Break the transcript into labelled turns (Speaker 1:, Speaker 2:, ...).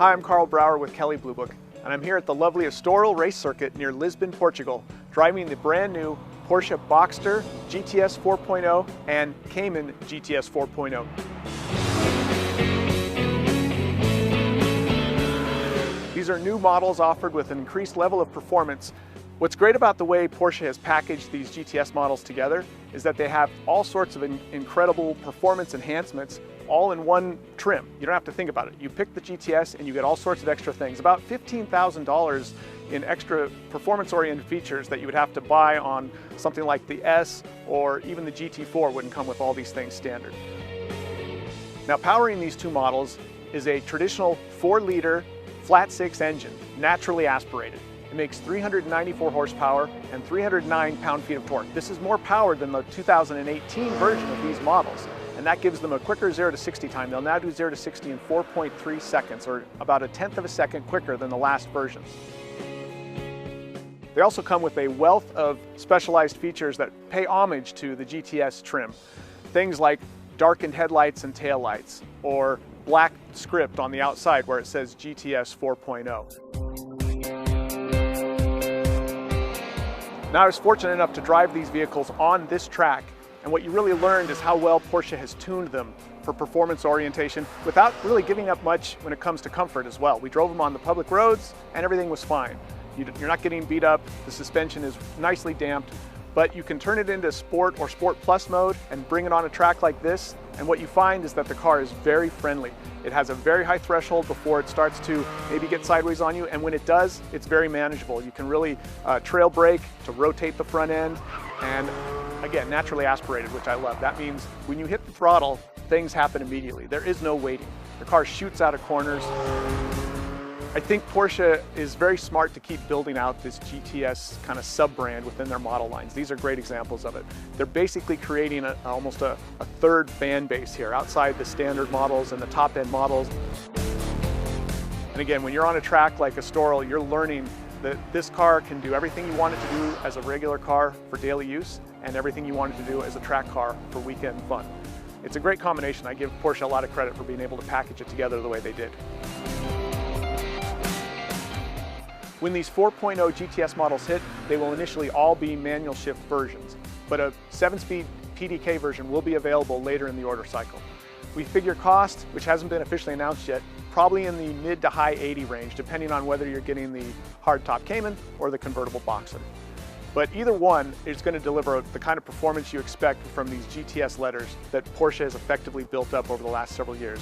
Speaker 1: Hi, I'm Carl Brouwer with Kelley Blue Book, and I'm here at the lovely Estoril race circuit near Lisbon, Portugal, driving the brand new Porsche Boxster GTS 4.0 and Cayman GTS 4.0. These are new models offered with an increased level of performance. What's great about the way Porsche has packaged these GTS models together is that they have all sorts of incredible performance enhancements all in one trim. You don't have to think about it. You pick the GTS and you get all sorts of extra things. About $15,000 in extra performance-oriented features that you would have to buy on something like the S or even the GT4 wouldn't come with all these things standard. Now, powering these two models is a traditional 4-liter flat-six engine, naturally aspirated. It makes 394 horsepower and 309 pound-feet of torque. This is more power than the 2018 version of these models, and that gives them a quicker 0 to 60 time. They'll now do 0 to 60 in 4.3 seconds, or about 1/10 of a second quicker than the last versions. They also come with a wealth of specialized features that pay homage to the GTS trim. Things like darkened headlights and taillights, or black script on the outside where it says GTS 4.0. Now, I was fortunate enough to drive these vehicles on this track, and what you really learned is how well Porsche has tuned them for performance orientation without really giving up much when it comes to comfort as well. We drove them on the public roads and everything was fine. You're not getting beat up, the suspension is nicely damped, but you can turn it into Sport or Sport Plus mode and bring it on a track like this, and what you find is that the car is very friendly. It has a very high threshold before it starts to maybe get sideways on you, and when it does, it's very manageable. You can really trail brake to rotate the front end, and again, naturally aspirated, which I love. That means when you hit the throttle, things happen immediately. There is no waiting. The car shoots out of corners. I think Porsche is very smart to keep building out this GTS kind of sub-brand within their model lines. These are great examples of it. They're basically creating almost a third fan base here, outside the standard models and the top-end models. And again, when you're on a track like Estoril, you're learning that this car can do everything you want it to do as a regular car for daily use, and everything you want it to do as a track car for weekend fun. It's a great combination. I give Porsche a lot of credit for being able to package it together the way they did. When these 4.0 GTS models hit, they will initially all be manual shift versions, but a 7-speed PDK version will be available later in the order cycle. We figure cost, which hasn't been officially announced yet, probably in the mid to high 80 range, depending on whether you're getting the hardtop Cayman or the convertible Boxster. But either one is going to deliver the kind of performance you expect from these GTS letters that Porsche has effectively built up over the last several years.